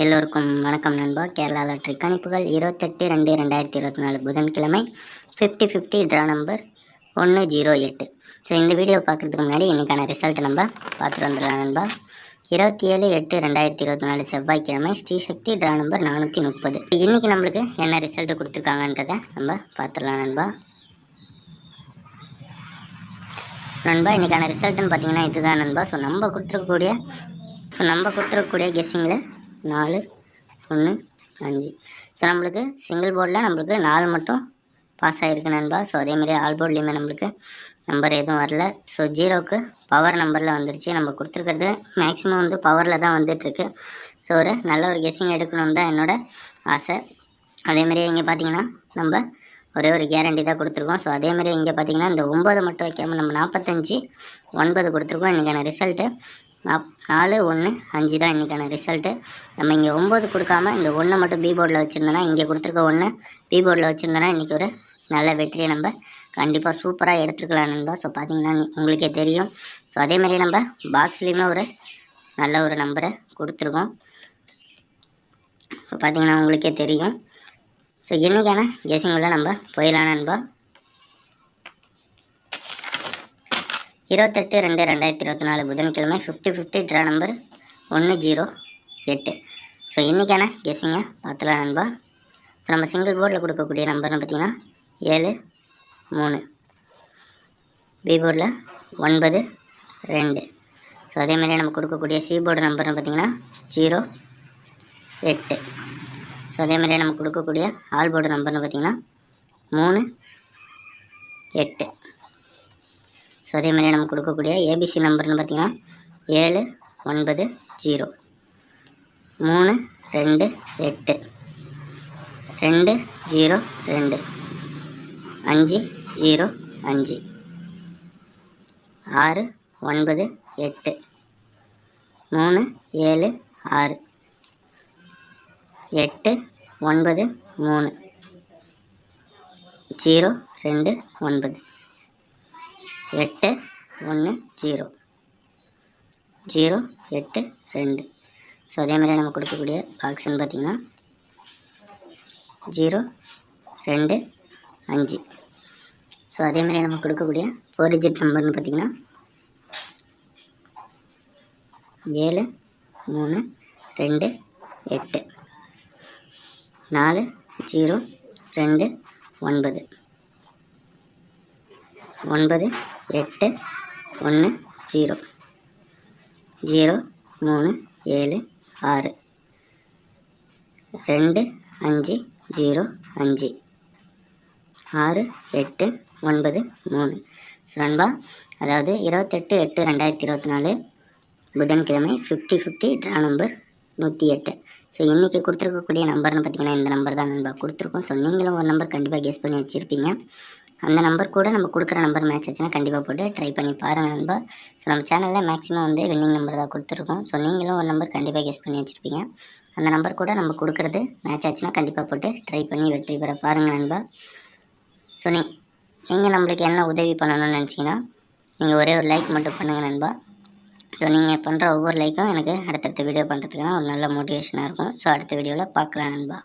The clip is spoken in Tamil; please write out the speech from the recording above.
எல்லோருக்கும் வணக்கம் நண்பா. கேரளா லாட்ரி கணிப்புகள் 28/2/2024 புதன்கிழமை 50/50 ட்ரா நம்பர் 108. ஸோ இந்த வீடியோ பார்க்குறதுக்கு முன்னாடி இன்றைக்கான ரிசல்ட் நம்ம பார்த்துட்டு வந்துடலாம் நண்பா. 27/8/2024 செவ்வாய்க்கிழமை ஸ்ரீசக்தி ட்ரா நம்பர் 430. இன்றைக்கி நம்மளுக்கு என்ன ரிசல்ட் கொடுத்துருக்காங்கன்றதை நம்ம பார்த்துடலாம் நண்பா. இன்றைக்கான ரிசல்ட்டுன்னு பார்த்தீங்கன்னா இதுதான் நண்பா. ஸோ நம்ம கொடுத்துருக்கக்கூடிய கெஸ்ஸிங்கில் 4 1 5. ஸோ நம்மளுக்கு சிங்கிள் போர்டில் நம்மளுக்கு 4 மட்டும் பாஸ் ஆகிருக்கு நண்பா. ஸோ அதேமாதிரி ஆல் போர்ட்லேயுமே நம்மளுக்கு நம்பர் எதுவும் வரல. ஸோ 0க்கு பவர் நம்பரில் வந்துருச்சு. நம்ம கொடுத்துருக்கிறது மேக்ஸிமம் வந்து பவரில் தான் வந்துட்டுருக்கு. ஸோ ஒரு நல்ல ஒரு கெஸ்ஸிங் எடுக்கணும்னு தான் என்னோடய ஆசை. அதேமாதிரி இங்கே பார்த்தீங்கன்னா நம்ம ஒரே ஒரு கேரண்டி தான் கொடுத்துருக்கோம். ஸோ அதேமாதிரி இங்கே பார்த்தீங்கன்னா இந்த 9 மட்டும் வைக்காமல் நம்ம 45 9 கொடுத்துருக்கோம். இன்றைக்கான ரிசல்ட்டு 4 1 5 தான் இன்றைக்கான ரிசல்ட்டு. நம்ம இங்கே 9 கொடுக்காம இந்த 1 மட்டும் பி போர்டில் வச்சுருந்தோன்னா, இங்கே கொடுத்துருக்க 1 பி போர்டில் வச்சுருந்தோன்னா இன்றைக்கி ஒரு நல்ல வெற்றியை நம்ம கண்டிப்பாக சூப்பராக எடுத்துருக்கலாம் நண்பா. ஸோ பார்த்திங்கன்னா உங்களுக்கே தெரியும். ஸோ அதேமாதிரி நம்ம பாக்ஸ்லேயுமே ஒரு நல்ல ஒரு நம்பரை கொடுத்துருக்கோம். ஸோ பார்த்திங்கன்னா உங்களுக்கே தெரியும். ஸோ இன்றைக்கான கெஸிங் உள்ள நம்ம போயிடலாம் நண்பா. 28/2/2024 புதன்கிழமை 50/50 ட்ரா நம்பர் 108. ஸோ இன்றைக்கான கெஸ்ஸிங்கை பார்த்துலாம் நண்பா. ஸோ நம்ம சிங்கிள் போர்டில் கொடுக்கக்கூடிய நம்பர்னு பார்த்திங்கன்னா 7 3, பி போர்டில் 9 2. ஸோ அதேமாதிரி நம்ம கொடுக்கக்கூடிய சி போர்டு நம்பர்னு பார்த்திங்கன்னா 0 8. ஸோ அதேமாதிரி நம்ம கொடுக்கக்கூடிய ஆல் போர்டு நம்பர்னு பார்த்திங்கன்னா 3 8. ஸோ அதேமாதிரி நம்ம கொடுக்கக்கூடிய ஏபிசி நம்பர்னு பார்த்திங்கன்னா 7 9 0 3 2 8 2 0 2 5 0 5 6 9 8 3 7 6 8 9 3 0 2 9 8 1 0 0 8 2. ஸோ அதேமாதிரி நம்ம கொடுக்கக்கூடிய பாக்ஸ்ன்னு பார்த்திங்கன்னா 0 2 5. ஸோ அதேமாதிரி நம்ம கொடுக்கக்கூடிய 4 டிஜிட் நம்பர்னு பார்த்திங்கன்னா 7 3 2 8 4 0 2 9 9 8 1 0 0 3 7 6 2 5 0 5 6 8 9 3. நண்பா, அதாவது 28/8/2024 புதன்கிழமை 50/50 ட்ரா நம்பர் 108. ஸோ இன்றைக்கி கொடுத்துருக்கக்கூடிய நம்பர்னு பார்த்திங்கன்னா இந்த நம்பர் தான் நண்பா கொடுத்துருக்கோம். ஸோ நீங்களும் ஒரு நம்பர் கண்டிப்பாக கெஸ் பண்ணி வச்சுருப்பீங்க. அந்த நம்பர் கூட நம்ம கொடுக்குற நம்பர் மேட்ச் ஆச்சுன்னா கண்டிப்பாக போட்டு ட்ரை பண்ணி பாருங்கள் நண்பா. ஸோ நம்ம சேனலில் மேக்ஸிமம் வந்து வின்னிங் நம்பர் தான் கொடுத்துருக்கோம். ஸோ நீங்களும் ஒரு நம்பர் கண்டிப்பாக கெஸ் பண்ணி வச்சுருப்பீங்க. அந்த நம்பர் கூட நம்ம கொடுக்குறது மேட்ச் ஆச்சுன்னா கண்டிப்பாக போட்டு ட்ரை பண்ணி வெற்றி பெற பாருங்கள் நண்பா. ஸோ நீங்கள் நம்மளுக்கு என்ன உதவி பண்ணணும்னு நினச்சிங்கன்னா நீங்கள் ஒரே ஒரு லைக் மட்டும் பண்ணுங்கள் நண்பா. ஸோ நீங்கள் பண்ணுற ஒவ்வொரு லைக்கும் எனக்கு அடுத்தடுத்த வீடியோ பண்ணுறதுக்குனா ஒரு நல்ல மோட்டிவேஷனாக இருக்கும். ஸோ அடுத்த வீடியோவில் பார்க்கலாம் நண்பா.